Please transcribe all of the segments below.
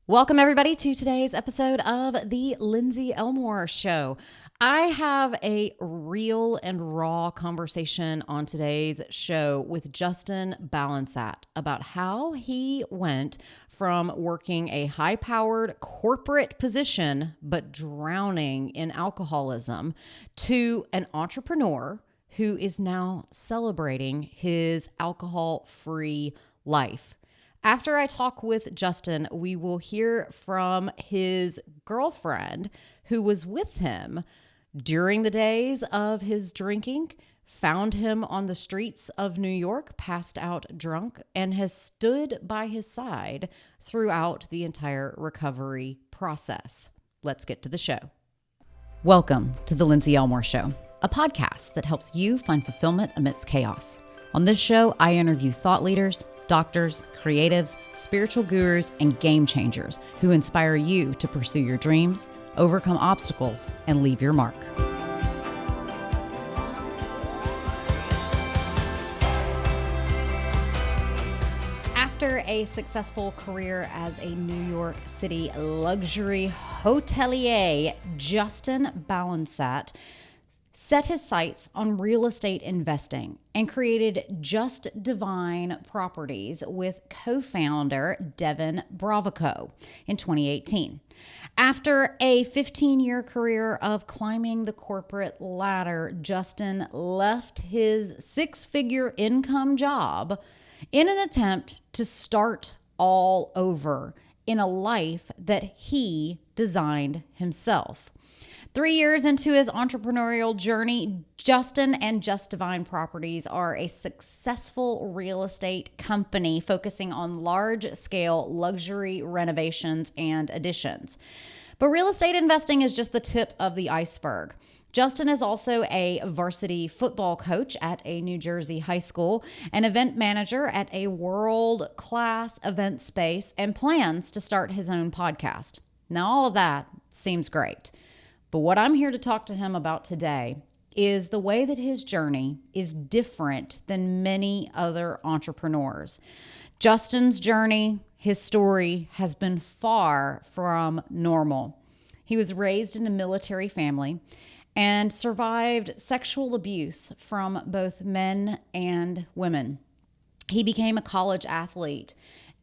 Welcome, everybody, to today's episode of the Lindsey Elmore Show. I have a real and raw conversation on today's show with Justin Balunsat about how he went from working a high-powered corporate position but drowning in alcoholism to an entrepreneur who is now celebrating his alcohol-free life. After I talk with Justin, we will hear from his girlfriend who was with him during the days of his drinking, found him on the streets of New York, passed out drunk, and has stood by his side throughout the entire recovery process. Let's get to the show. Welcome to the Lindsey Elmore Show, a podcast that helps you find fulfillment amidst chaos. On this show, I interview thought leaders, doctors, creatives, spiritual gurus, and game changers who inspire you to pursue your dreams, overcome obstacles, and leave your mark. After a successful career as a New York City luxury hotelier, Justin Balunsat set his sights on real estate investing and created Just Divine Properties with co-founder Devinne Bravoco in 2018. After a 15-year career of climbing the corporate ladder, Justin left his six-figure income job in an attempt to start all over in a life that he designed himself. 3 years into his entrepreneurial journey, Justin and Just Divine Properties are a successful real estate company focusing on large-scale luxury renovations and additions. But real estate investing is just the tip of the iceberg. Justin is also a varsity football coach at a New Jersey high school, an event manager at a world-class event space, and plans to start his own podcast. Now, all of that seems great. But what I'm here to talk to him about today is the way that his journey is different than many other entrepreneurs. Justin's journey, his story, has been far from normal. He was raised in a military family and survived sexual abuse from both men and women. He became a college athlete,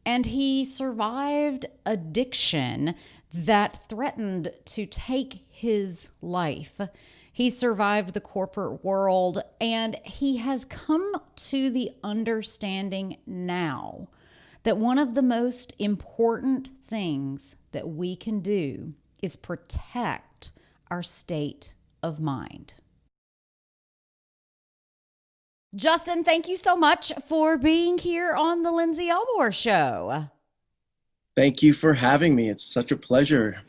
and he survived addiction that threatened to take his life. He survived the corporate world, and he has come to the understanding now that one of the most important things that we can do is protect our state of mind. Justin, thank you so much for being here on the Lindsey Elmore Show. Thank you for having me. It's such a pleasure.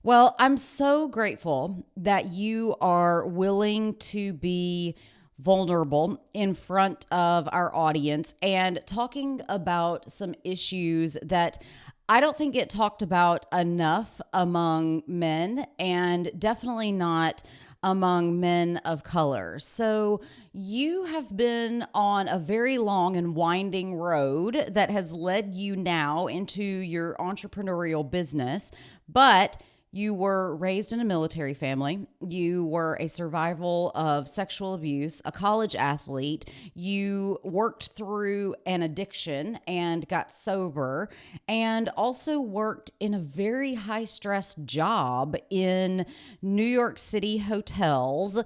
Well, I'm so grateful that you are willing to be vulnerable in front of our audience and talking about some issues that I don't think get talked about enough among men, and definitely not among men of color. So you have been on a very long and winding road that has led you now into your entrepreneurial business, but you were raised in a military family. You were a survival of sexual abuse, a college athlete. You worked through an addiction and got sober, and also worked in a very high-stress job in New York City hotels.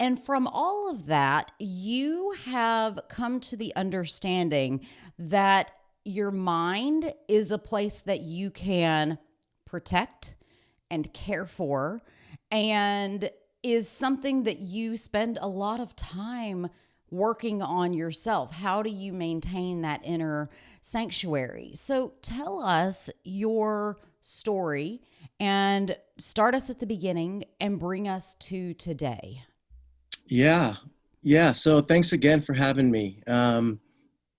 And from all of that, you have come to the understanding that your mind is a place that you can protect and care for, and is something that you spend a lot of time working on yourself. How do you maintain that inner sanctuary? So tell us your story and start us at the beginning and bring us to today. Yeah. So thanks again for having me.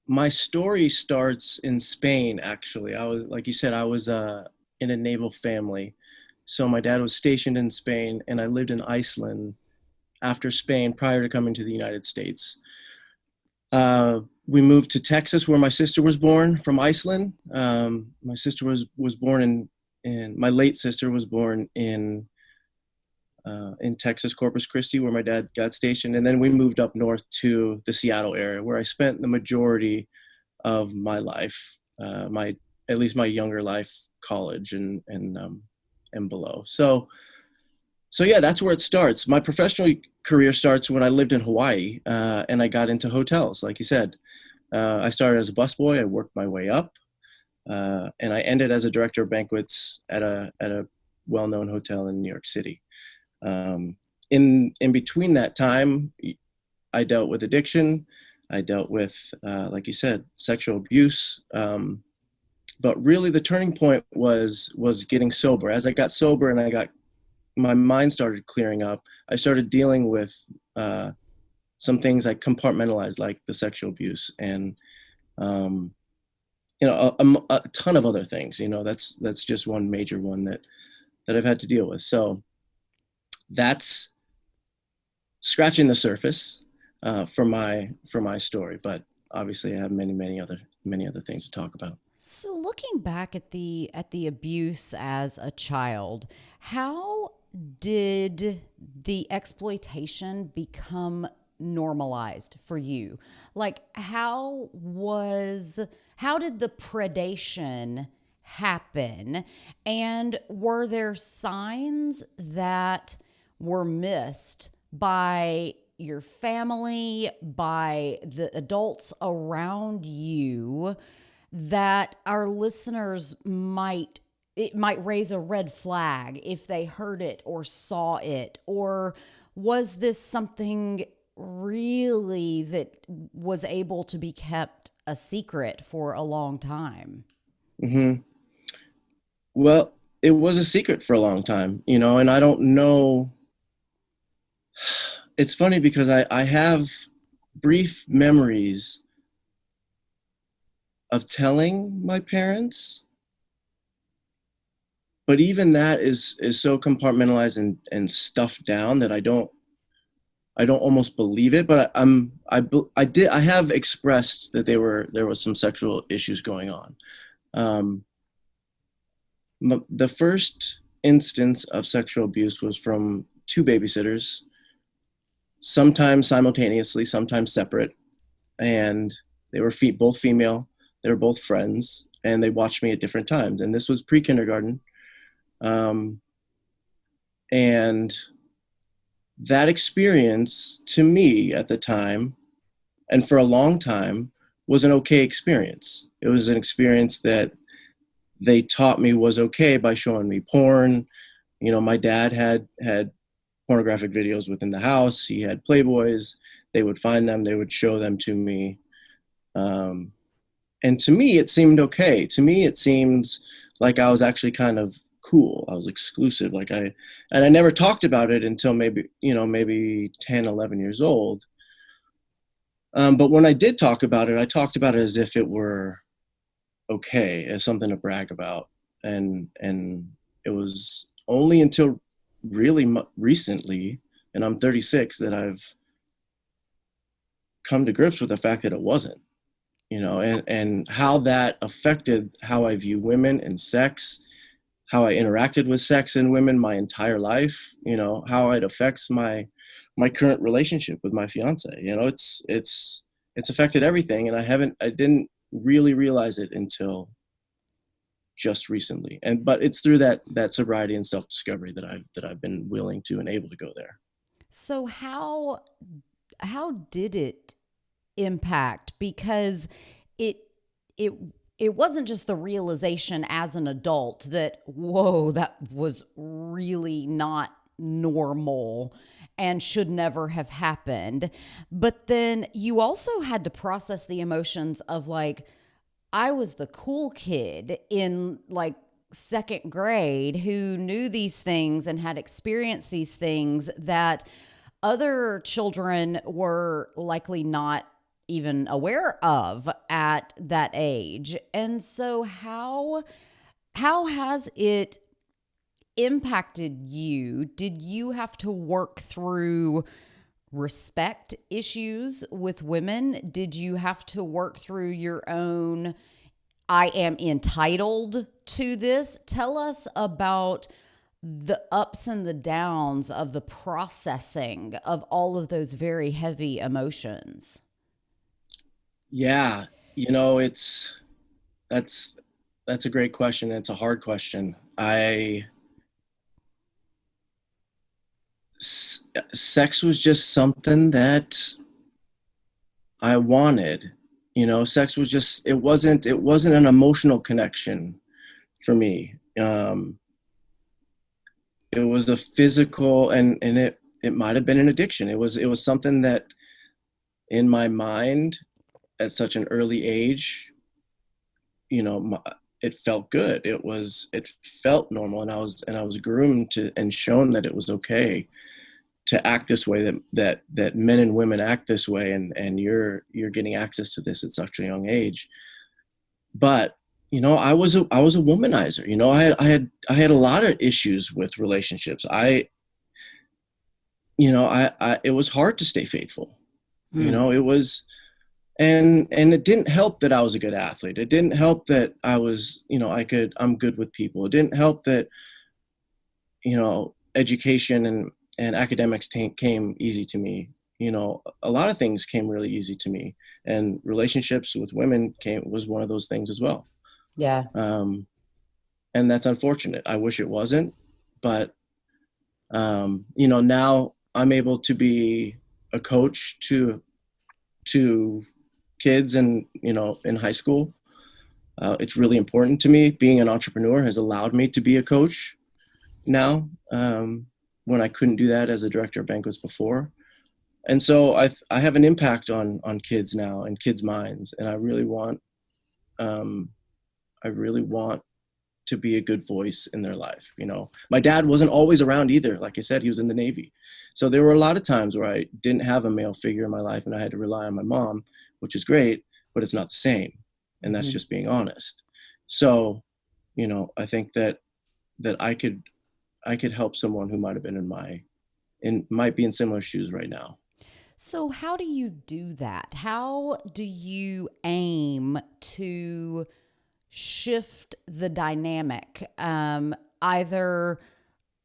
My story starts in Spain, actually. Like you said, I was in a naval family. So my dad was stationed in Spain, and I lived in Iceland after Spain prior to coming to the United States. We moved to Texas, where my sister was born, from Iceland. My sister was born in and my late sister was born in Texas, Corpus Christi, where my dad got stationed. And then we moved up north to the Seattle area, where I spent the majority of my life, at least my younger life, college and below. So yeah, that's where it starts. My professional career starts when I lived in Hawaii, and I got into hotels, like you said. I started as a busboy. I worked my way up, and I ended as a director of banquets at a well-known hotel in New York City. In between that time, I dealt with addiction. I dealt with, like you said, sexual abuse. But really, the turning point was getting sober. As I got sober and my mind started clearing up, I started dealing with some things I compartmentalized, like the sexual abuse and a ton of other things. That's just one major one that I've had to deal with. So that's scratching the surface for my story, but obviously I have many other things to talk about. So looking back at the abuse as a child, how did the exploitation become normalized for you? Like how did the predation happen? And were there signs that were missed by your family, by the adults around you, that our listeners might raise a red flag if they heard it or saw it? Or was this something really that was able to be kept a secret for a long time? Mm-hmm. Well, it was a secret for a long time, and I don't know. It's funny because I have brief memories of telling my parents, but even that is so compartmentalized and stuffed down that I don't almost believe it. But I have expressed that there was some sexual issues going on. The first instance of sexual abuse was from two babysitters, sometimes simultaneously, sometimes separate, and they were both female. They were both friends, and they watched me at different times. And this was pre-kindergarten. And that experience to me at the time, and for a long time, was an okay experience. It was an experience that they taught me was okay by showing me porn. My dad had pornographic videos within the house. He had Playboys. They would find them. They would show them to me. And to me, it seemed okay. To me, it seemed like I was actually kind of cool. I was exclusive. And I never talked about it until maybe 10, 11 years old. But when I did talk about it, I talked about it as if it were okay, as something to brag about. And it was only until really recently, and I'm 36, that I've come to grips with the fact that it wasn't, and how that affected how I view women and sex, how I interacted with sex and women my entire life, how it affects my current relationship with my fiancée. It's affected everything, and I didn't really realize it until just recently. But it's through that sobriety and self-discovery that I've been willing to and able to go there. So how did it impact? Because it wasn't just the realization as an adult that, whoa, that was really not normal and should never have happened. But then you also had to process the emotions of like, I was the cool kid in like second grade who knew these things and had experienced these things that other children were likely not even aware of at that age. And so how has it impacted you? Did you have to work through respect issues with women? Did you have to work through your own, I am entitled to this. Tell us about the ups and the downs of the processing of all of those very heavy emotions. Yeah, it's that's that's a great question. It's a hard question. Sex was just something that I wanted. Sex was just, it wasn't an emotional connection for me. It was a physical, and it might have been an addiction. It was something that in my mind at such an early age, it felt good. It felt normal, and I was groomed to and shown that it was okay to act this way, that men and women act this way, and you're getting access to this at such a young age. But I was a womanizer. I had a lot of issues with relationships. It was hard to stay faithful. Hmm. It was, and it didn't help that I was a good athlete. It didn't help that I was, I'm good with people. It didn't help that, education and academics came easy to me. A lot of things came really easy to me, and relationships with women was one of those things as well. Yeah. Um, and that's unfortunate. I wish it wasn't, but now I'm able to be a coach to kids, and in high school. It's really important to me. Being an entrepreneur has allowed me to be a coach now, when I couldn't do that as a director of banquets before. And so I have an impact on kids now and kids' minds, and um, I really want to be a good voice in their life. My dad wasn't always around either. Like I said, he was in the Navy. So there were a lot of times where I didn't have a male figure in my life, and I had to rely on my mom, which is great, but it's not the same. And that's Mhm. just being honest. So, I think that I could help someone who might have been might be in similar shoes right now. So, how do you do that? How do you aim to shift the dynamic? Either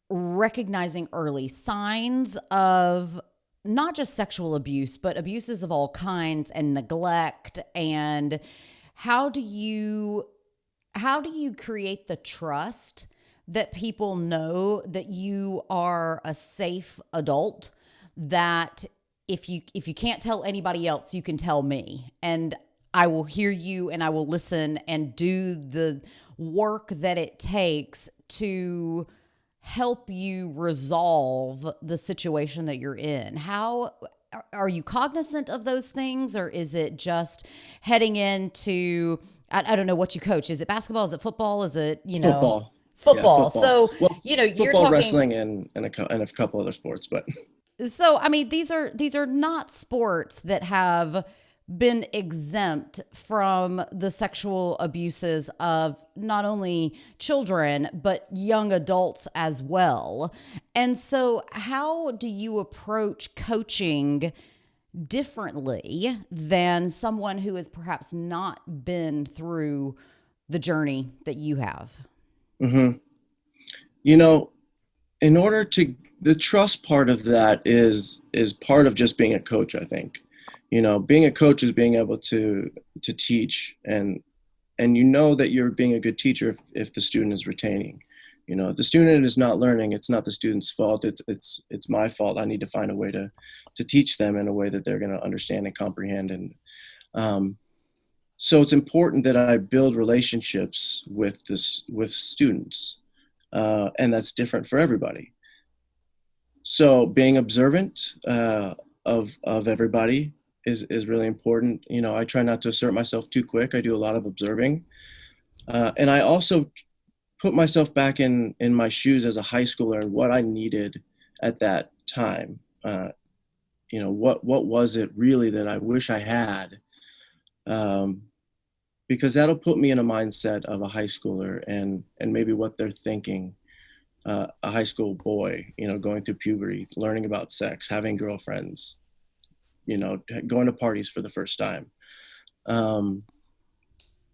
recognizing early signs of not just sexual abuse, but abuses of all kinds and neglect. And how do you how do you create the trust that people know that you are a safe adult, that if you can't tell anybody else, you can tell me, and I will hear you and I will listen and do the work that it takes to help you resolve the situation that you're in? How are you cognizant of those things, or is it just heading into, I don't know what you coach. Is it basketball? Is it football? Is it, Football. Yeah, football? football. So, Well, you're football, talking. wrestling, and a couple other sports, but So, I mean, these are not sports that have been exempt from the sexual abuses of not only children but young adults as well. And so, how do you approach coaching differently than someone who has perhaps not been through the journey that you have? hmm you know, in order to the trust part of that is part of just being a coach, I think. Being a coach is being able to teach, and that you're being a good teacher if the student is retaining. If the student is not learning, it's not the student's fault. It's my fault. I need to find a way to teach them in a way that they're going to understand and comprehend. And um, so it's important that I build relationships with students, and that's different for everybody. So being observant of everybody is really important. I try not to assert myself too quick. I do a lot of observing, and I also put myself back in my shoes as a high schooler and what I needed at that time. What was it really that I wish I had? Um, because that'll put me in a mindset of a high schooler, and maybe what they're thinking. A high school boy, going through puberty, learning about sex, having girlfriends, going to parties for the first time. Um,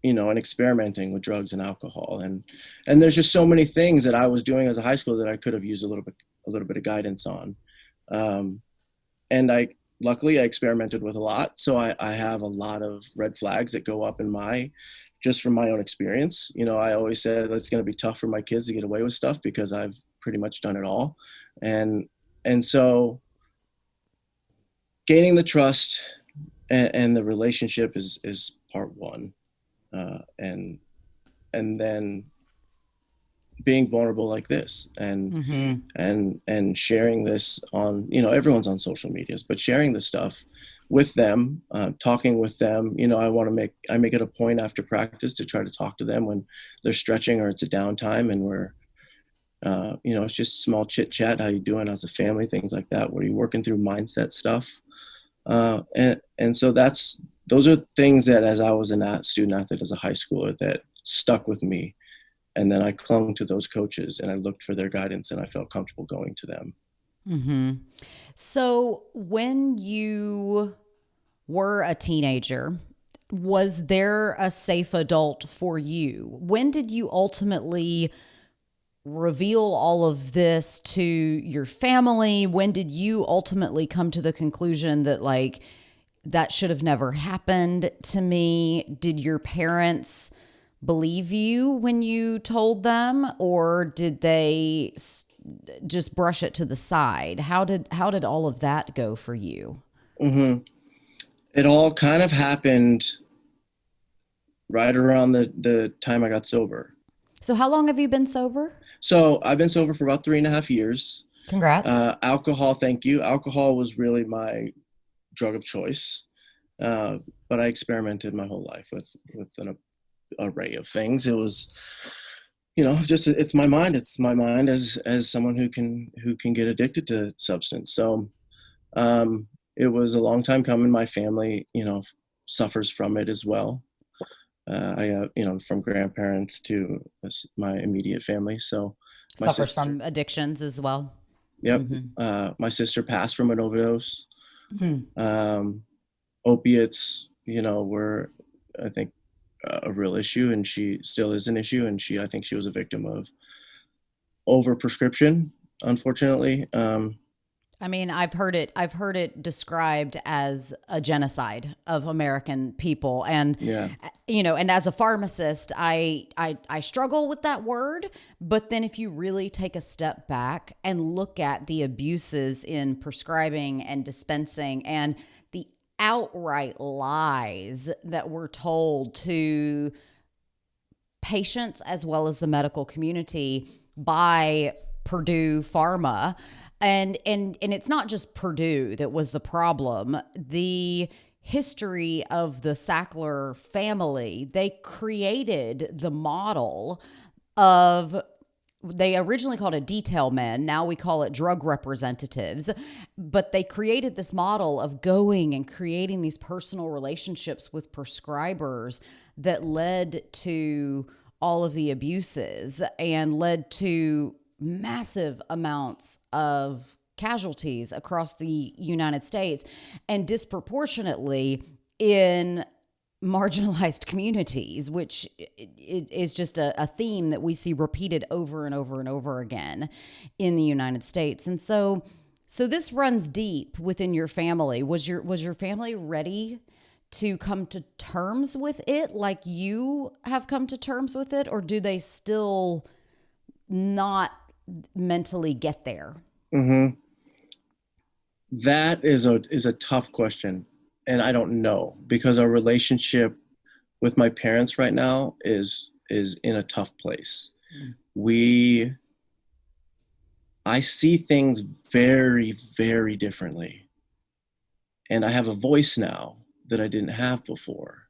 and experimenting with drugs and alcohol. And there's just so many things that I was doing as a high schooler that I could have used a little bit of guidance on. And luckily I experimented with a lot. So I have a lot of red flags that go up just from my own experience. I always said it's going to be tough for my kids to get away with stuff because I've pretty much done it all. And so gaining the trust and the relationship is part one. And then being vulnerable like this and sharing this on, everyone's on social medias, but sharing this stuff with them, talking with them. I make it a point after practice to try to talk to them when they're stretching or it's a downtime, and we're, it's just small chit chat. How you doing as a family? Things like that. Where you working through mindset stuff. And so those are things that as I was a student athlete, as a high schooler, that stuck with me. And then I clung to those coaches and I looked for their guidance and I felt comfortable going to them. Mm-hmm. So when you were a teenager, was there a safe adult for you? When did you ultimately reveal all of this to your family? When did you ultimately come to the conclusion that that should have never happened to me? Did your parents believe you when you told them, or did they just brush it to the side? How did all of that go for you? Mm-hmm. It all kind of happened right around the time I got sober. So how long have you been sober? So I've been sober for about 3.5 years. Congrats. Alcohol, thank you. Alcohol was really my drug of choice. But I experimented my whole life with an array of things. It was, it's my mind. It's my mind as someone who can get addicted to substance. So it was a long time coming. My family, suffers from it as well. I from grandparents to my immediate family. So suffers from addictions as well. Yep. Mm-hmm. My sister passed from an overdose. Mm-hmm. Opiates, were, I think, a real issue, and she still is an issue. And I think she was a victim of overprescription, unfortunately. I mean, I've heard it described as a genocide of American people. And, and as a pharmacist, I struggle with that word. But then if you really take a step back and look at the abuses in prescribing and dispensing and the outright lies that were told to patients as well as the medical community by Purdue Pharma, and it's not just Purdue that was the problem. The history of the Sackler family, they created the model of, they originally called it detail men. Now we call it drug representatives. But they created this model of going and creating these personal relationships with prescribers that led to all of the abuses and led to massive amounts of casualties across the United States, and disproportionately in marginalized communities, which is just a theme that we see repeated over and over and over again in the United States. And so this runs deep within your family. Was your family ready to come to terms with it like you have come to terms with it, or do they still not mentally get there? Mm-hmm. That is a tough question, and I don't know, because our relationship with my parents right now is in a tough place. I see things very, very differently, and I have a voice now that I didn't have before.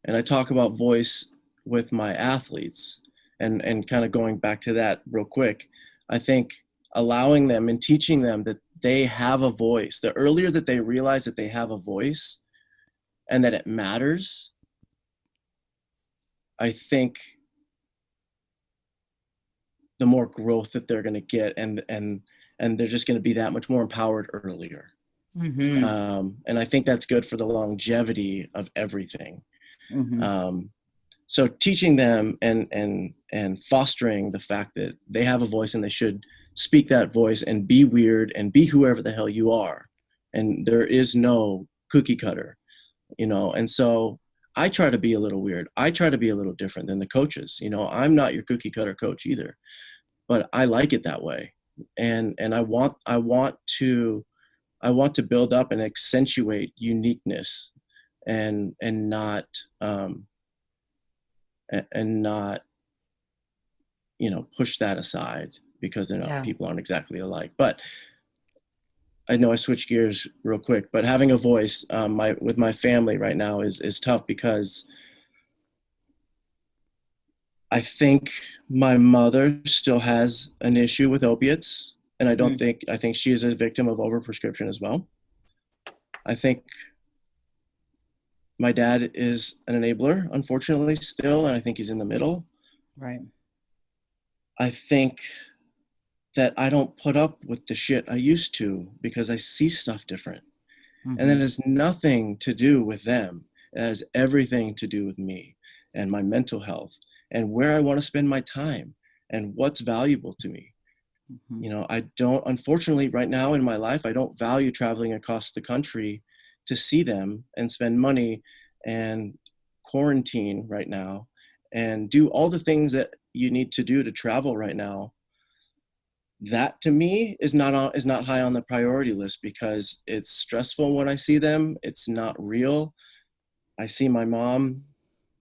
And I talk about voice with my athletes. And kind of going back to that real quick, I think allowing them and teaching them that they have a voice, the earlier that they realize that they have a voice and that it matters, I think the more growth that they're going to get, and they're just going to be that much more empowered earlier. Mm-hmm. And I think that's good for the longevity of everything. Mm-hmm. So teaching them and fostering the fact that they have a voice and they should speak that voice and be weird and be whoever the hell you are. And there is no cookie cutter, and so I try to be a little weird. I try to be a little different than the coaches. I'm not your cookie cutter coach either, but I like it that way. And I want to build up and accentuate uniqueness and not and not push that aside because Yeah. people aren't exactly alike. But I know I switched gears real quick, but having a voice with my family right now is tough because I think my mother still has an issue with opiates, and I think she is a victim of overprescription as well. I think my dad is an enabler, unfortunately, still, and I think he's in the middle. Right. I think that I don't put up with the shit I used to because I see stuff different. Mm-hmm. And that has nothing to do with them. It has everything to do with me and my mental health and where I want to spend my time and what's valuable to me. Mm-hmm. I don't, unfortunately, right now in my life, I don't value traveling across the country to see them and spend money and quarantine right now and do all the things that you need to do to travel right now. That to me is not high on the priority list because it's stressful when I see them. It's not real. I see my mom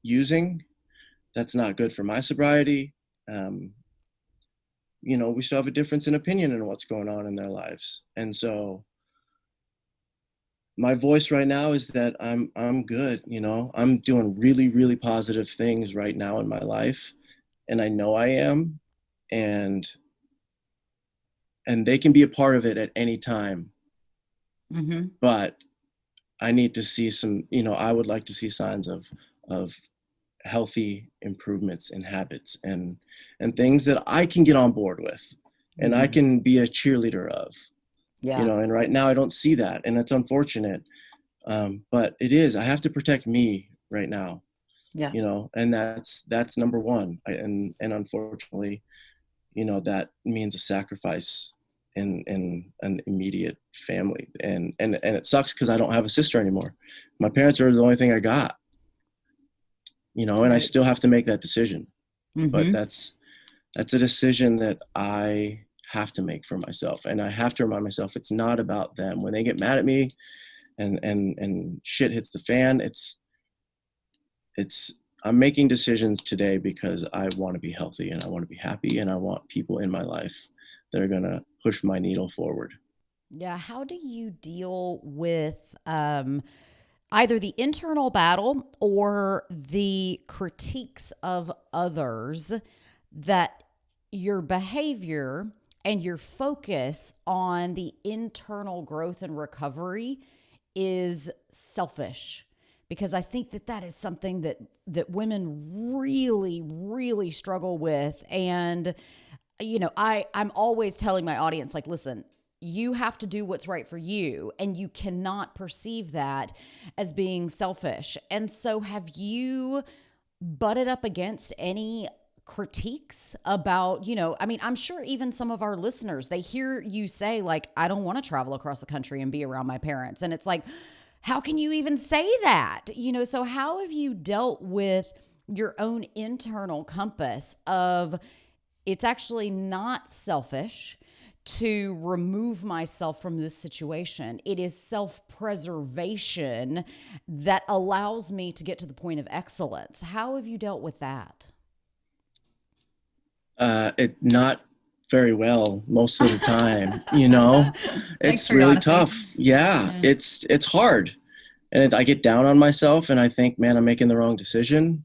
using. That's not good for my sobriety. We still have a difference in opinion in what's going on in their lives. And so my voice right now is that I'm good. I'm doing really, really positive things right now in my life. And I know I am. And they can be a part of it at any time. Mm-hmm. But I need to see some, I would like to see signs of healthy improvements in habits and things that I can get on board with and I can be a cheerleader of. Yeah. And right now I don't see that, and it's unfortunate. But I have to protect me right now. Yeah. And that's number one. And unfortunately, that means a sacrifice in an immediate family. And it sucks because I don't have a sister anymore. My parents are the only thing I got, and I still have to make that decision. Mm-hmm. But that's a decision that I have to make for myself. And I have to remind myself it's not about them. When they get mad at me and shit hits the fan, I'm making decisions today because I want to be healthy and I want to be happy and I want people in my life that are going to push my needle forward. Yeah. How do you deal with either the internal battle or the critiques of others that your behavior and your focus on the internal growth and recovery is selfish? Because I think that is something that women really, really struggle with. And, I'm always telling my audience, like, listen, you have to do what's right for you, and you cannot perceive that as being selfish. And so have you butted up against any critiques about, I'm sure even some of our listeners, they hear you say, like, I don't want to travel across the country and be around my parents. And it's like, how can you even say that? So how have you dealt with your own internal compass of it's actually not selfish to remove myself from this situation? It is self-preservation that allows me to get to the point of excellence. How have you dealt with that? It not very well most of the time, Thanks it's for your really honesty. tough. Yeah. It's hard. And I get down on myself and I think, man, I'm making the wrong decision.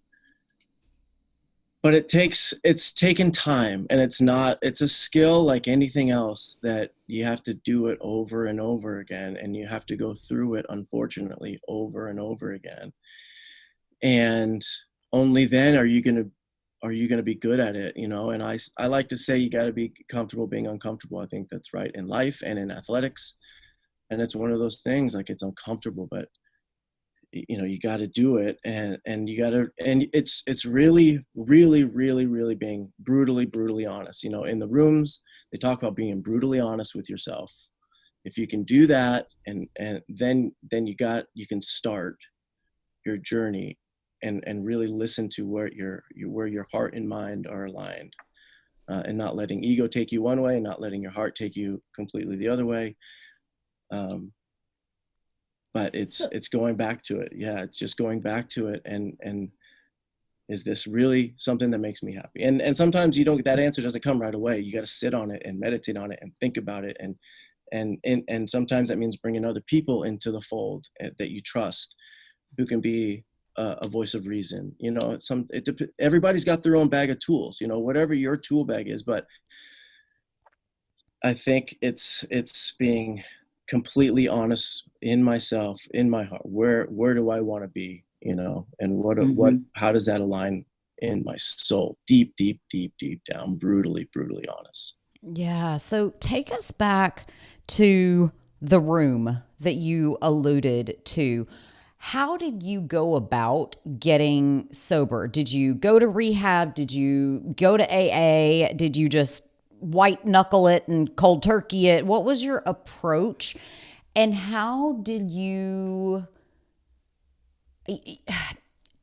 But it's taken time, and it's a skill like anything else that you have to do it over and over again. And you have to go through it, unfortunately, over and over again. And only then are you going to be good at it, and I like to say you got to be comfortable being uncomfortable. I think that's right in life and in athletics. And it's one of those things, like, it's uncomfortable, but you got to do it, and you got to, and it's really, really, really, really being brutally honest. In the rooms, they talk about being brutally honest with yourself. If you can do that, and then you can start your journey, and really listen to where your heart and mind are aligned, and not letting ego take you one way, and not letting your heart take you completely the other way. But So, it's going back to it. Yeah, it's just going back to it, and is this really something that makes me happy? And sometimes you don't, that answer doesn't come right away. You got to sit on it and meditate on it and think about it, and sometimes that means bringing other people into the fold that you trust, who can be a voice of reason. Everybody's got their own bag of tools. Whatever your tool bag is, but I think it's being completely honest in myself, in my heart. Where do I want to be? And what Mm-hmm. how does that align in my soul? Deep, deep, deep, deep down, brutally honest. yeah. So take us back to the room that you alluded to. How did you go about getting sober? Did you go to rehab? Did you go to AA? Did you just white knuckle it and cold turkey it? What was your approach? And how did you,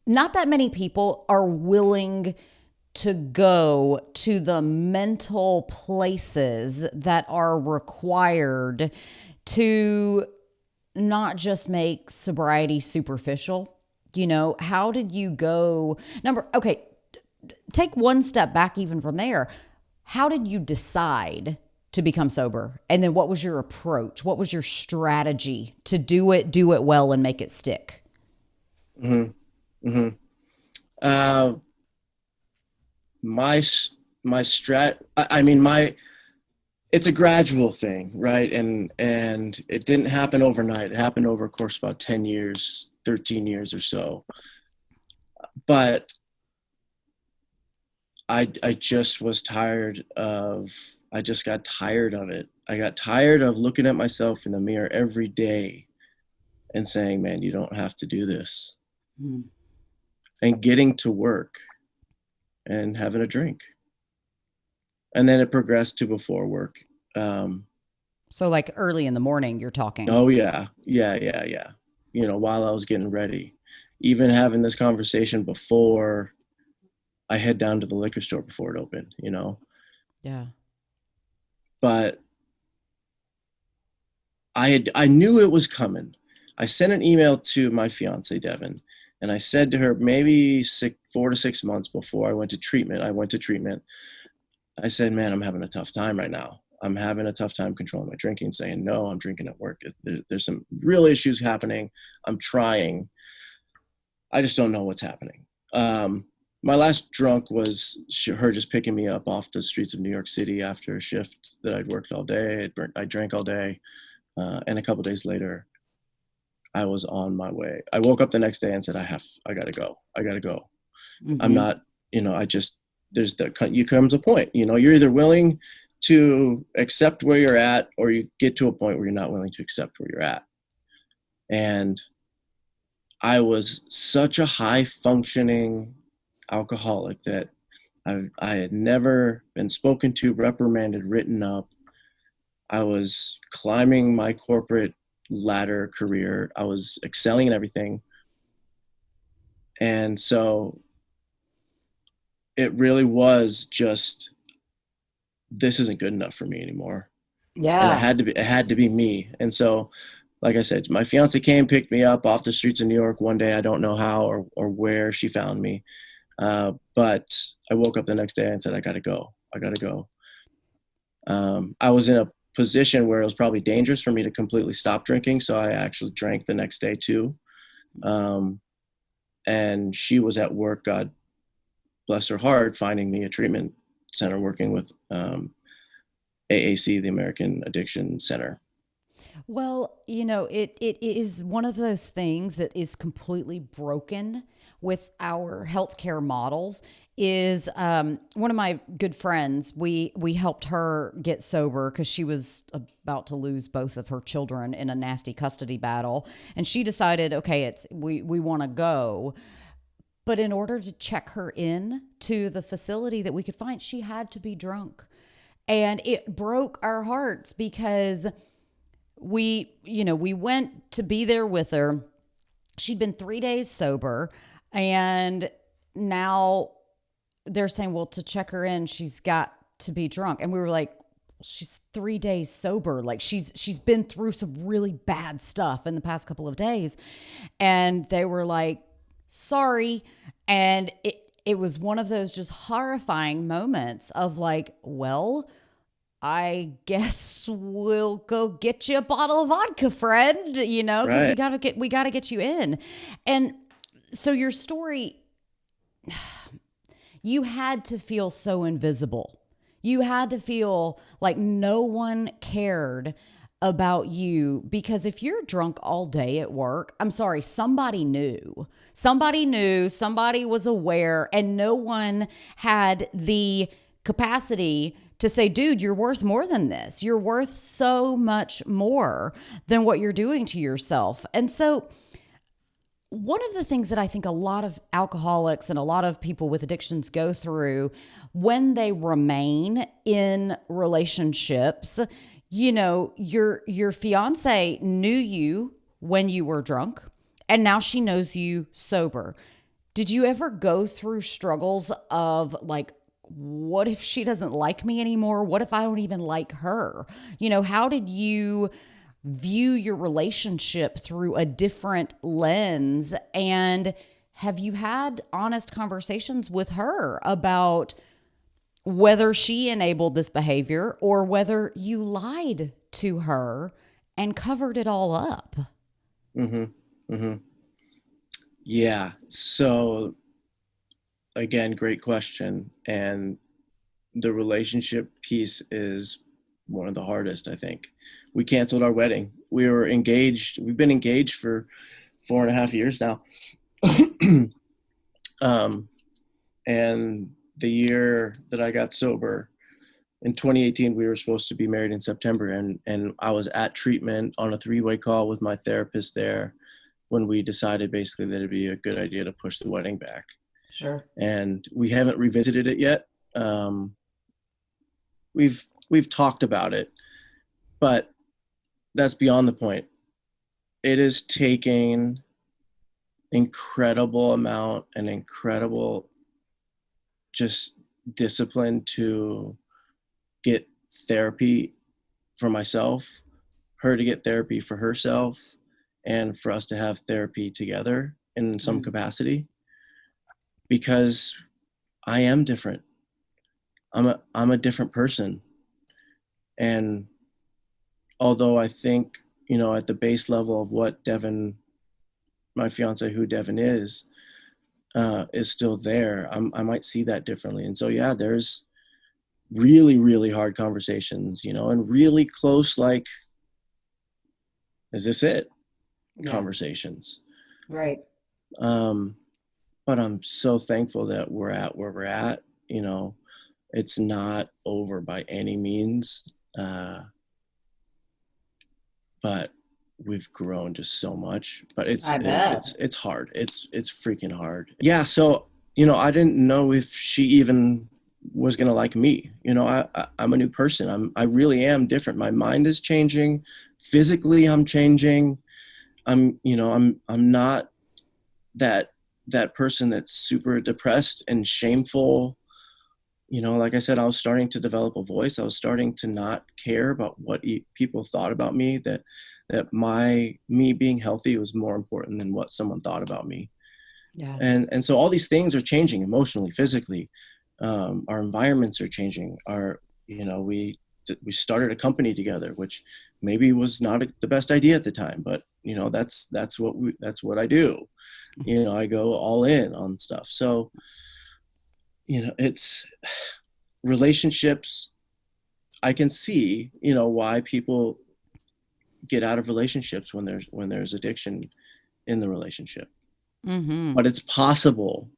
not that many people are willing to go to the mental places that are required to not just make sobriety superficial. How did you go? Okay, take one step back even from there. How did you decide to become sober? And then what was your approach? What was your strategy to do it well, and make it stick? Mm-hmm. Mm-hmm. Uh, my strat. I mean, it's a gradual thing, right? And it didn't happen overnight. It happened over a course of about 10 years, 13 years or so. But I just was tired of, I just got tired of it. I got tired of looking at myself in the mirror every day and saying, man, you don't have to do this. Mm. And getting to work and having a drink. And then it progressed to before work. So like early in the morning, you're talking. Oh yeah. While I was getting ready, even having this conversation before I head down to the liquor store before it opened, Yeah. but I knew it was coming. I sent an email to my fiancée, Devinne, and I said to her, maybe 4 to 6 months before I went to treatment, I said, man, I'm having a tough time right now. I'm having a tough time controlling my drinking, saying, no, I'm drinking at work. There's some real issues happening. I'm trying. I just don't know what's happening. My last drunk was her just picking me up off the streets of New York City after a shift that I'd worked all day. I drank all day. And a couple of days later, I was on my way. I woke up the next day and said, I gotta go. Mm-hmm. I'm not, you comes a point, you're either willing to accept where you're at, or you get to a point where you're not willing to accept where you're at. And I was such a high functioning alcoholic that I had never been spoken to, reprimanded, written up. I was climbing my corporate ladder career. I was excelling in everything. And so it really was just, this isn't good enough for me anymore. Yeah. And it had to be me. And so, like I said, my fiance came, picked me up off the streets of New York one day. I don't know how or where she found me. But I woke up the next day and said, I gotta go. I was in a position where it was probably dangerous for me to completely stop drinking. So I actually drank the next day too. And she was at work, God bless her heart, finding me a treatment center, working with AAC, the American Addiction Center. Well, it is one of those things that is completely broken with our healthcare models. is one of my good friends. We helped her get sober because she was about to lose both of her children in a nasty custody battle, and she decided, okay, we want to go. But in order to check her in to the facility that we could find, she had to be drunk. And it broke our hearts because we went to be there with her. She'd been 3 days sober, and now they're saying, well, to check her in, she's got to be drunk. And we were like, she's 3 days sober. Like she's been through some really bad stuff in the past couple of days. And they were like, sorry. And it was one of those just horrifying moments of like, well, I guess we'll go get you a bottle of vodka, friend, because Right. we gotta get you in. And so your story, you had to feel so invisible. You had to feel like no one cared about you, because if you're drunk all day at work, I'm sorry, somebody knew. Somebody was aware, and no one had the capacity to say, dude, you're worth more than this. You're worth so much more than what you're doing to yourself. And so one of the things that I think a lot of alcoholics and a lot of people with addictions go through when they remain in relationships, your fiance knew you when you were drunk, and now she knows you sober. Did you ever go through struggles of like, what if she doesn't like me anymore? What if I don't even like her? How did you view your relationship through a different lens? And have you had honest conversations with her about whether she enabled this behavior or whether you lied to her and covered it all up? Mm-hmm. Mm-hmm. Yeah. So again, great question. And the relationship piece is one of the hardest, I think. We canceled our wedding. We were engaged. We've been engaged for 4.5 years now. And the year that I got sober, in 2018, we were supposed to be married in September. And I was at treatment on a 3-way call with my therapist there when we decided basically that it'd be a good idea to push the wedding back. Sure. And we haven't revisited it yet. We've talked about it, but that's beyond the point. It is taking incredible just discipline to get therapy for myself, her to get therapy for herself, and for us to have therapy together in some capacity, because I am different. I'm a different person. And although I think, at the base level of what Devinne, my fiance, who Devinne is still there, I might see that differently. And so, yeah, there's really, really hard conversations, and really close, like, is this it? Yeah. Conversations. Right. But I'm so thankful that we're at where we're at. It's not over by any means. But we've grown just so much. But it's hard. It's freaking hard. Yeah. So I didn't know if she even was gonna like me. I'm a new person. I really am different. My mind is changing. Physically, I'm changing. I'm not that person that's super depressed and shameful. Like I said, I was starting to develop a voice. I was starting to not care about what people thought about me, that me being healthy was more important than what someone thought about me. Yeah. And so all these things are changing emotionally, physically. Our environments are changing. We started a company together, which maybe was not the best idea at the time, but that's what I do. I go all in on stuff. So, it's relationships. I can see, why people get out of relationships when there's addiction in the relationship. Mm-hmm. But it's possible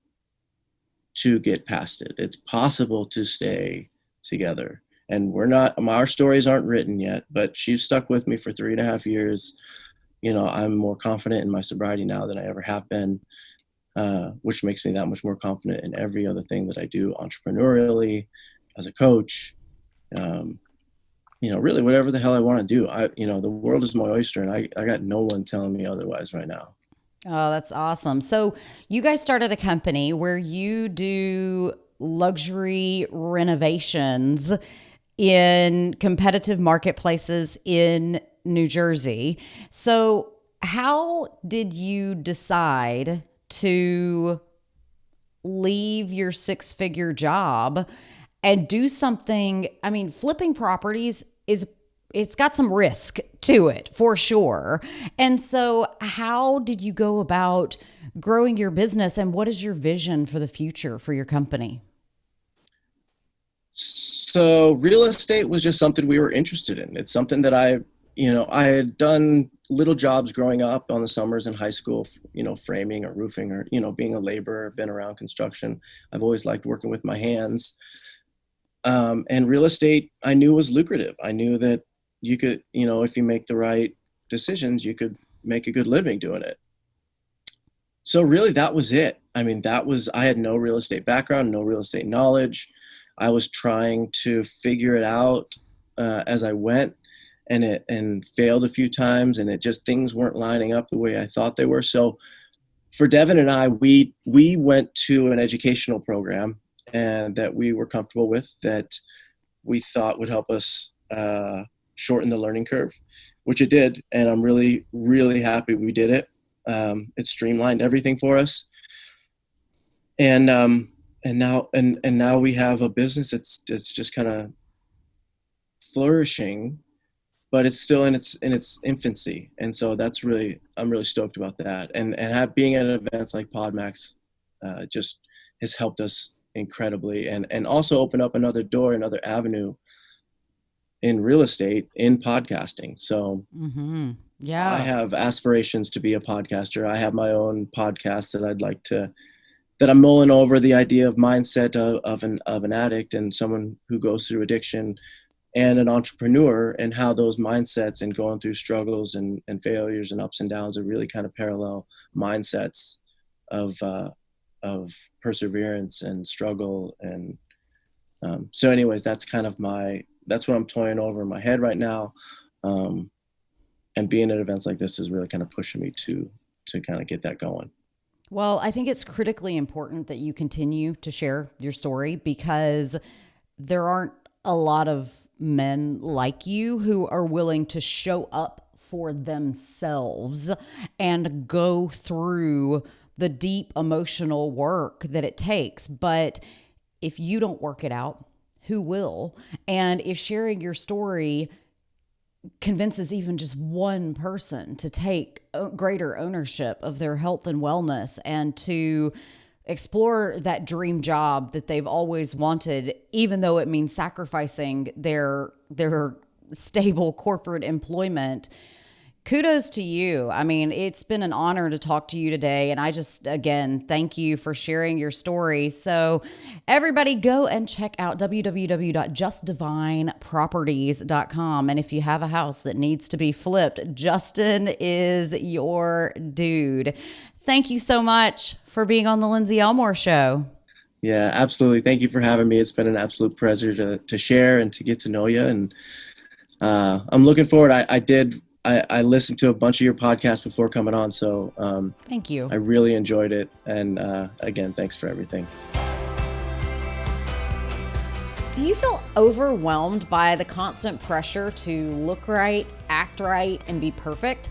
to get past it. It's possible to stay together. And our stories aren't written yet, but she's stuck with me for 3.5 years. I'm more confident in my sobriety now than I ever have been, which makes me that much more confident in every other thing that I do entrepreneurially, as a coach, really whatever the hell I want to do. The world is my oyster, and I got no one telling me otherwise right now. Oh, that's awesome. So you guys started a company where you do luxury renovations in competitive marketplaces in New Jersey. So how did you decide to leave your 6-figure job and do something? I mean, flipping properties it's got some risk to it for sure. And so how did you go about growing your business, and what is your vision for the future for your company? So real estate was just something we were interested in. It's something that I had done little jobs growing up on the summers in high school, framing or roofing or, being a laborer, been around construction. I've always liked working with my hands. And real estate I knew was lucrative. I knew that you could, if you make the right decisions, you could make a good living doing it. So really that was it. I mean, I had no real estate background, no real estate knowledge. I was trying to figure it out as I went, and failed a few times, and things weren't lining up the way I thought they were. So for Devin and I, we went to an educational program and that we were comfortable with, that we thought would help us shorten the learning curve, which it did. And I'm really, really happy we did it. It streamlined everything for us. And now we have a business that's just kind of flourishing, but it's still in its infancy. And so I'm really stoked about that. And being at events like PodMax just has helped us incredibly, and also open up another door, another avenue in real estate, in podcasting. So yeah, I have aspirations to be a podcaster. I have my own podcast that I'm mulling over the idea of mindset of an addict and someone who goes through addiction, and an entrepreneur, and how those mindsets and going through struggles and failures and ups and downs are really kind of parallel mindsets of perseverance and struggle. And so anyways, that's what I'm toying over in my head right now. And being at events like this is really kind of pushing me to kind of get that going. Well, I think it's critically important that you continue to share your story, because there aren't a lot of men like you who are willing to show up for themselves and go through the deep emotional work that it takes. But if you don't work it out, who will? And if sharing your story convinces even just one person to take greater ownership of their health and wellness, and to explore that dream job that they've always wanted, even though it means sacrificing their stable corporate employment, kudos to you. I mean, it's been an honor to talk to you today. And I just, again, thank you for sharing your story. So everybody go and check out www.justdivineproperties.com. And if you have a house that needs to be flipped, Justin is your dude. Thank you so much for being on the Lindsey Elmore Show. Yeah, absolutely. Thank you for having me. It's been an absolute pleasure to share and to get to know you. And I'm looking forward. I listened to a bunch of your podcasts before coming on, so thank you. I really enjoyed it. And again, thanks for everything. Do you feel overwhelmed by the constant pressure to look right, act right, and be perfect?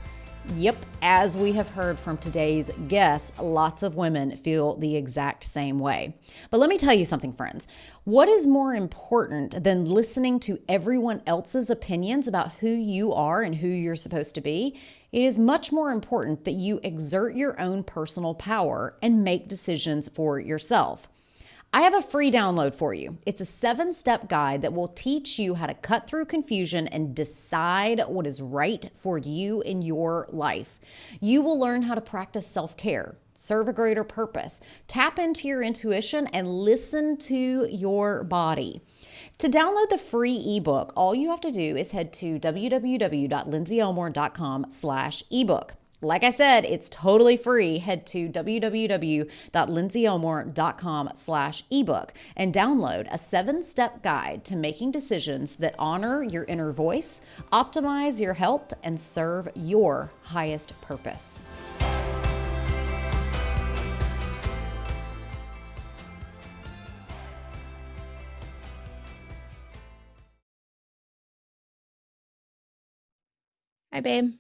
Yep, as we have heard from today's guests, lots of women feel the exact same way. But let me tell you something, friends. What is more important than listening to everyone else's opinions about who you are and who you're supposed to be? It is much more important that you exert your own personal power and make decisions for yourself. I have a free download for you. It's a 7-step guide that will teach you how to cut through confusion and decide what is right for you in your life. You will learn how to practice self-care, serve a greater purpose. Tap into your intuition and listen to your body. To download the free ebook, all you have to do is head to www.lindseyelmore.com/ebook. Like I said, it's totally free. Head to www.lindseyelmore.com/ebook and download a 7-step guide to making decisions that honor your inner voice, optimize your health, and serve your highest purpose. Hi, babe.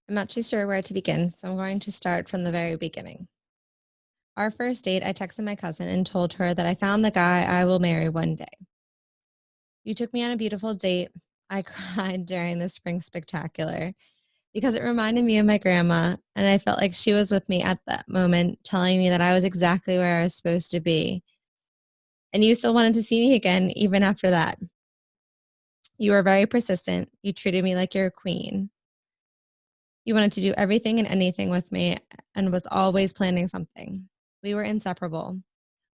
I'm not too sure where to begin, so I'm going to start from the very beginning. Our first date, I texted my cousin and told her that I found the guy I will marry one day. You took me on a beautiful date. I cried during the spring spectacular because it reminded me of my grandma, and I felt like she was with me at that moment, telling me that I was exactly where I was supposed to be. And you still wanted to see me again, even after that. You were very persistent. You treated me like you're a queen. You wanted to do everything and anything with me and was always planning something. We were inseparable.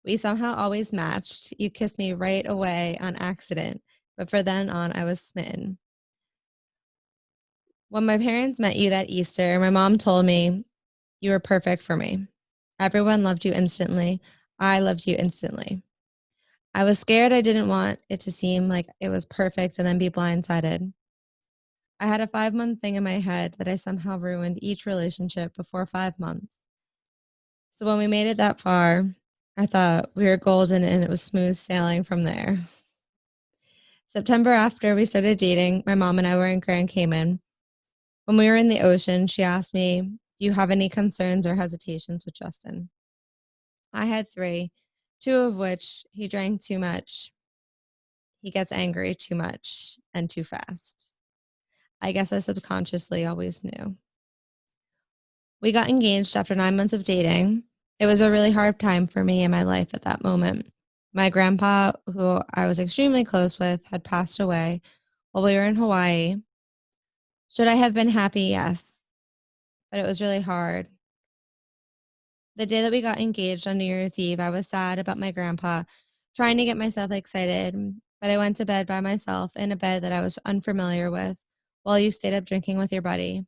We somehow always matched. You kissed me right away on accident, but from then on, I was smitten. When my parents met you that Easter, my mom told me you were perfect for me. Everyone loved you instantly. I loved you instantly. I was scared. I didn't want it to seem like it was perfect and then be blindsided. I had a 5-month thing in my head that I somehow ruined each relationship before 5 months. So when we made it that far, I thought we were golden and it was smooth sailing from there. September after we started dating, my mom and I were in Grand Cayman. When we were in the ocean, she asked me, "Do you have any concerns or hesitations with Justin?" I had 3, 2 of which he drank too much. He gets angry too much and too fast. I guess I subconsciously always knew. We got engaged after 9 months of dating. It was a really hard time for me in my life at that moment. My grandpa, who I was extremely close with, had passed away while we were in Hawaii. Should I have been happy? Yes. But it was really hard. The day that we got engaged on New Year's Eve, I was sad about my grandpa, trying to get myself excited, but I went to bed by myself in a bed that I was unfamiliar with while you stayed up drinking with your buddy.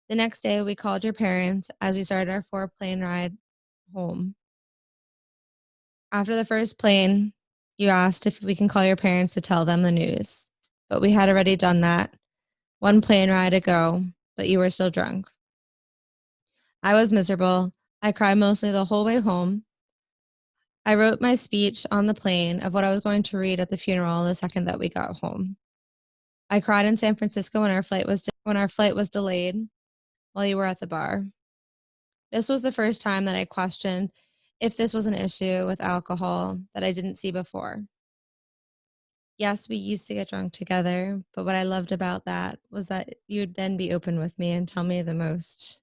The next day, we called your parents as we started our 4-plane ride home. After the first plane, you asked if we can call your parents to tell them the news, but we had already done that. 1 plane ride ago, but you were still drunk. I was miserable. I cried mostly the whole way home. I wrote my speech on the plane of what I was going to read at the funeral the second that we got home. I cried in San Francisco when our flight was delayed while you were at the bar. This was the first time that I questioned if this was an issue with alcohol that I didn't see before. Yes, we used to get drunk together, but what I loved about that was that you'd then be open with me and tell me the most.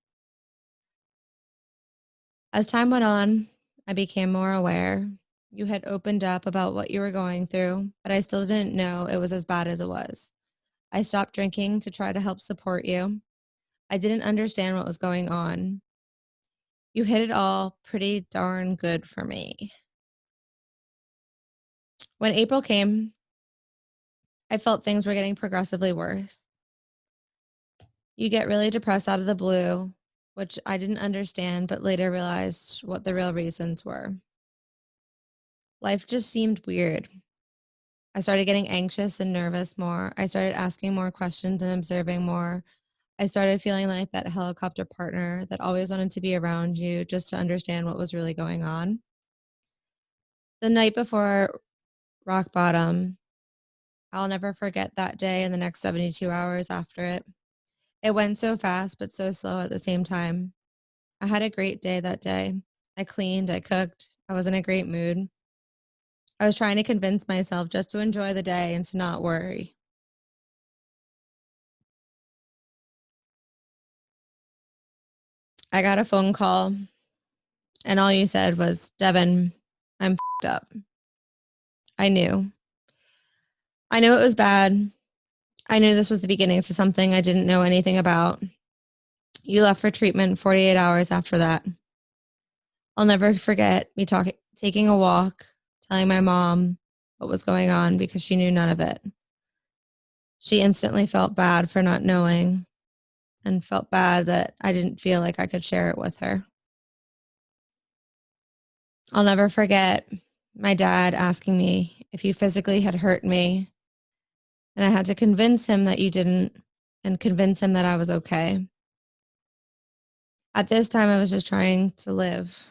As time went on, I became more aware. You had opened up about what you were going through, but I still didn't know it was as bad as it was. I stopped drinking to try to help support you. I didn't understand what was going on. You hit it all pretty darn good for me. When April came, I felt things were getting progressively worse. You get really depressed out of the blue, which I didn't understand, but later realized what the real reasons were. Life just seemed weird. I started getting anxious and nervous more. I started asking more questions and observing more. I started feeling like that helicopter partner that always wanted to be around you just to understand what was really going on. The night before rock bottom, I'll never forget that day and the next 72 hours after it. It went so fast, but so slow at the same time. I had a great day that day. I cleaned, I cooked, I was in a great mood. I was trying to convince myself just to enjoy the day and to not worry. I got a phone call, and all you said was, "Devin, I'm f***ed up." I knew. I knew it was bad. I knew this was the beginning to something I didn't know anything about. You left for treatment 48 hours after that. I'll never forget me taking a walk, telling my mom what was going on because she knew none of it. She instantly felt bad for not knowing and felt bad that I didn't feel like I could share it with her. I'll never forget my dad asking me if you physically had hurt me, and I had to convince him that you didn't and convince him that I was okay. At this time, I was just trying to live.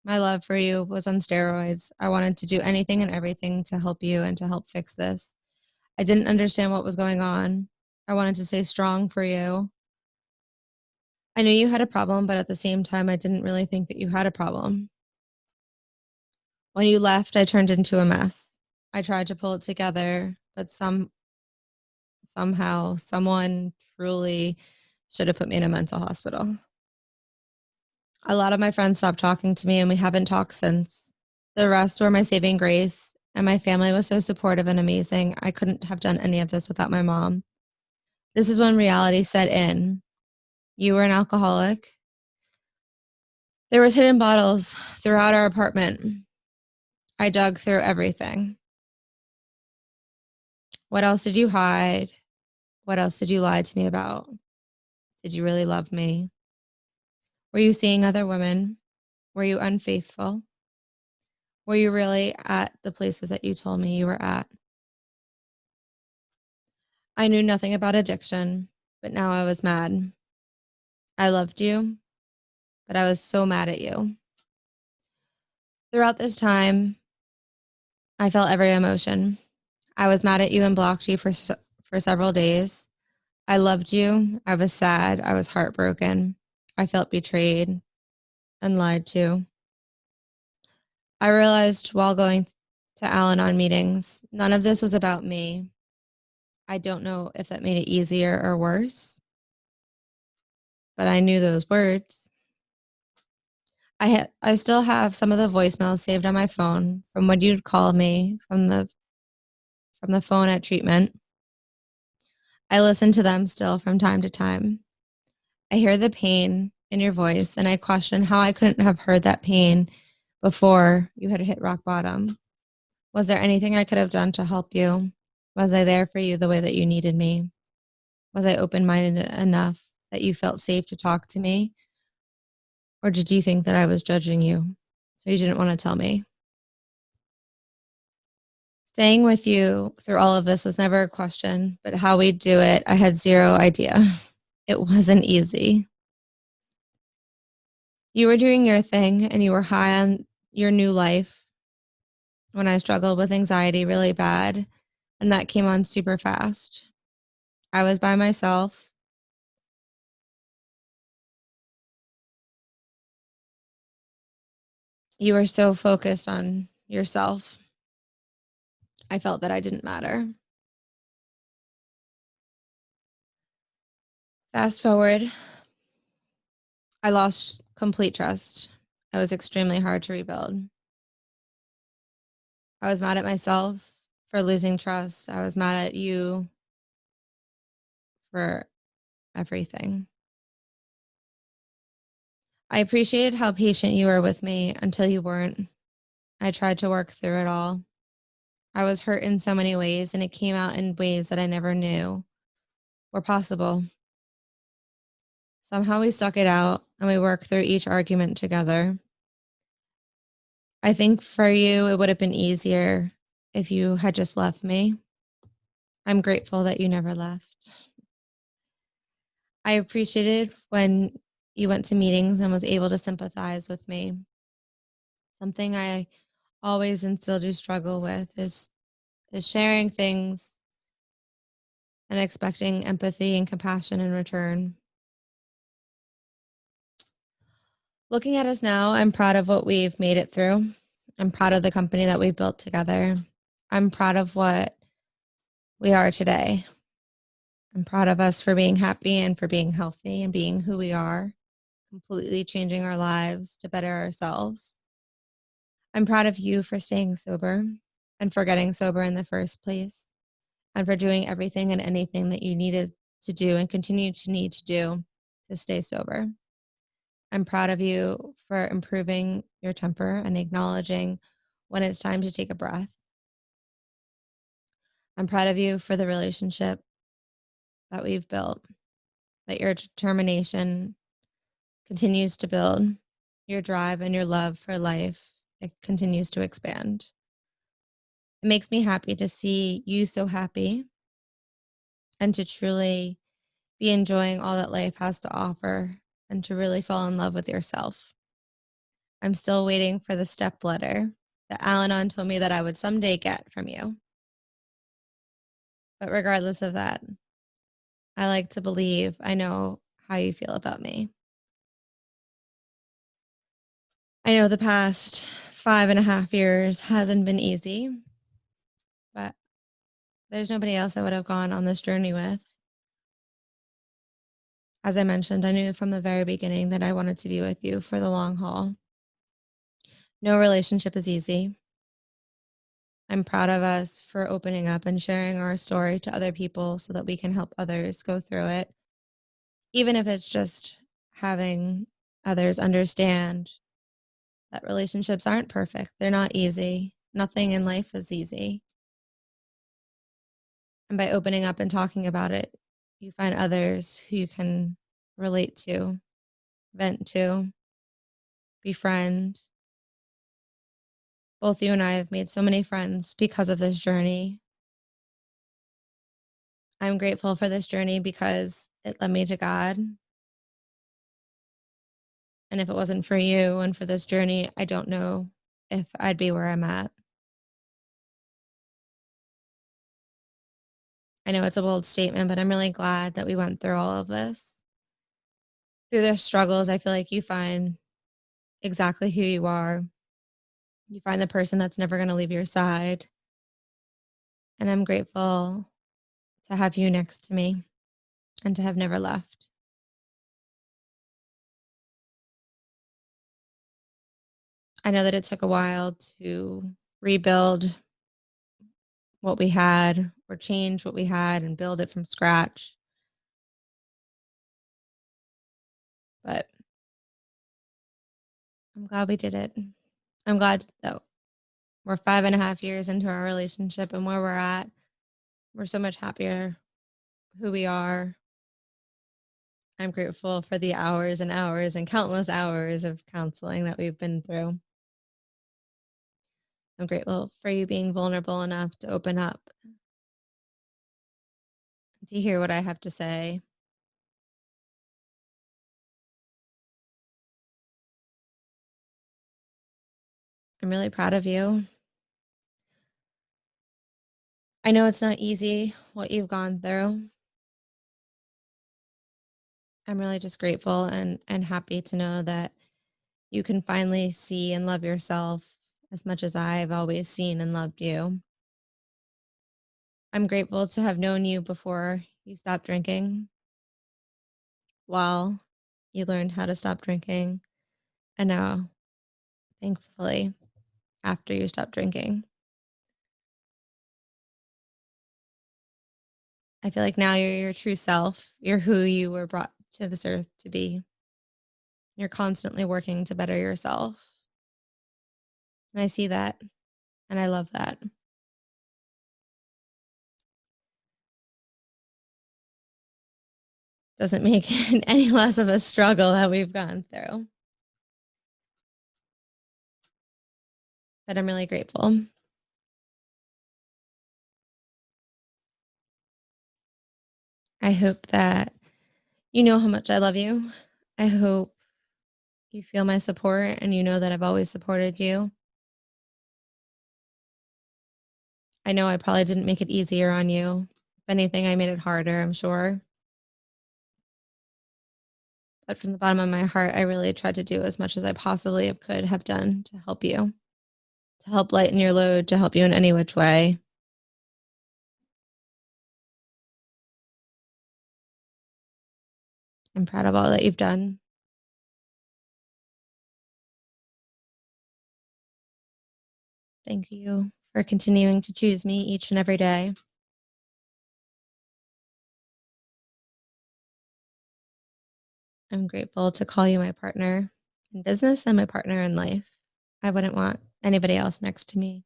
My love for you was on steroids. I wanted to do anything and everything to help you and to help fix this. I didn't understand what was going on. I wanted to stay strong for you. I knew you had a problem, but at the same time, I didn't really think that you had a problem. When you left, I turned into a mess. I tried to pull it together, but somehow, someone truly should have put me in a mental hospital. A lot of my friends stopped talking to me, and we haven't talked since. The rest were my saving grace, and my family was so supportive and amazing. I couldn't have done any of this without my mom. This is when reality set in. You were an alcoholic. There was hidden bottles throughout our apartment. I dug through everything. What else did you hide? What else did you lie to me about? Did you really love me? Were you seeing other women? Were you unfaithful? Were you really at the places that you told me you were at? I knew nothing about addiction, but now I was mad. I loved you, but I was so mad at you. Throughout this time, I felt every emotion. I was mad at you and blocked you for several days. I loved you. I was sad. I was heartbroken. I felt betrayed and lied to. I realized while going to Al-Anon meetings, none of this was about me. I don't know if that made it easier or worse, but I knew those words. I still have some of the voicemails saved on my phone from when you'd call me from the phone at treatment. I listen to them still from time to time. I hear the pain in your voice, and I question how I couldn't have heard that pain before you had hit rock bottom. Was there anything I could have done to help you? Was I there for you the way that you needed me? Was I open-minded enough that you felt safe to talk to me? Or did you think that I was judging you, so you didn't want to tell me? Staying with you through all of this was never a question, but how we'd do it, I had zero idea. It wasn't easy. You were doing your thing, and you were high on your new life when I struggled with anxiety really bad, and that came on super fast. I was by myself. You were so focused on yourself. I felt that I didn't matter. Fast forward, I lost complete trust. It was extremely hard to rebuild. I was mad at myself for losing trust. I was mad at you for everything. I appreciated how patient you were with me until you weren't. I tried to work through it all. I was hurt in so many ways, and it came out in ways that I never knew were possible. Somehow we stuck it out, and we worked through each argument together. I think for you, it would have been easier if you had just left me. I'm grateful that you never left. I appreciated when you went to meetings and was able to sympathize with me. Something I always and still do struggle with is sharing things and expecting empathy and compassion in return. Looking at us now, I'm proud of what we've made it through. I'm proud of the company that we've built together. I'm proud of what we are today. I'm proud of us for being happy and for being healthy and being who we are, completely changing our lives to better ourselves. I'm proud of you for staying sober and for getting sober in the first place and for doing everything and anything that you needed to do and continue to need to do to stay sober. I'm proud of you for improving your temper and acknowledging when it's time to take a breath. I'm proud of you for the relationship that we've built, that your determination continues to build, your drive and your love for life, it continues to expand. It makes me happy to see you so happy and to truly be enjoying all that life has to offer and to really fall in love with yourself. I'm still waiting for the step letter that Al-Anon told me that I would someday get from you. But regardless of that, I like to believe I know how you feel about me. I know the past 5.5 years hasn't been easy, but there's nobody else I would have gone on this journey with. As I mentioned, I knew from the very beginning that I wanted to be with you for the long haul. No relationship is easy. I'm proud of us for opening up and sharing our story to other people so that we can help others go through it. Even if it's just having others understand that relationships aren't perfect. They're not easy. Nothing in life is easy. And by opening up and talking about it, you find others who you can relate to, vent to, befriend. Both you and I have made so many friends because of this journey. I'm grateful for this journey because it led me to God. And if it wasn't for you and for this journey, I don't know if I'd be where I'm at. I know it's a bold statement, but I'm really glad that we went through all of this. Through their struggles, I feel like you find exactly who you are. You find the person that's never going to leave your side. And I'm grateful to have you next to me and to have never left. I know that it took a while to rebuild what we had or change what we had and build it from scratch. But I'm glad we did it. I'm glad that we're 5.5 years into our relationship and where we're at. We're so much happier who we are. I'm grateful for the hours and hours and countless hours of counseling that we've been through. I'm grateful for you being vulnerable enough to open up, to hear what I have to say. I'm really proud of you. I know it's not easy what you've gone through. I'm really just grateful and happy to know that you can finally see and love yourself as much as I've always seen and loved you. I'm grateful to have known you before you stopped drinking, while you learned how to stop drinking, and now, thankfully, after you stopped drinking. I feel like now you're your true self. You're who you were brought to this earth to be. You're constantly working to better yourself. And I see that, and I love that. Doesn't make it any less of a struggle that we've gone through. But I'm really grateful. I hope that you know how much I love you. I hope you feel my support and you know that I've always supported you. I know I probably didn't make it easier on you. If anything, I made it harder, I'm sure. But from the bottom of my heart, I really tried to do as much as I possibly could have done to help you, to help lighten your load, to help you in any which way. I'm proud of all that you've done. Thank you for continuing to choose me each and every day. I'm grateful to call you my partner in business and my partner in life. I wouldn't want anybody else next to me.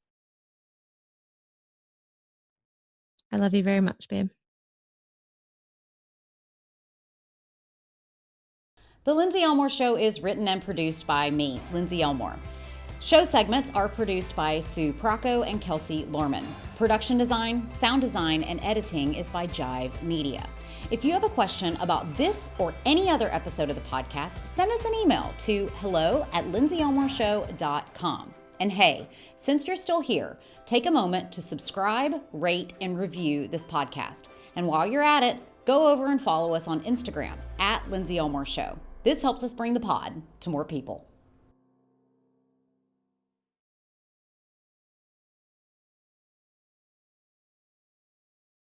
I love you very much, babe. The Lindsey Elmore Show is written and produced by me, Lindsey Elmore. Show segments are produced by Sue Procco and Kelsey Lorman. Production design, sound design, and editing is by Jive Media. If you have a question about this or any other episode of the podcast, send us an email to hello@lindseyelmoreshow.com. And hey, since you're still here, take a moment to subscribe, rate, and review this podcast. And while you're at it, go over and follow us on Instagram @Lindsey Elmore Show. This helps us bring the pod to more people.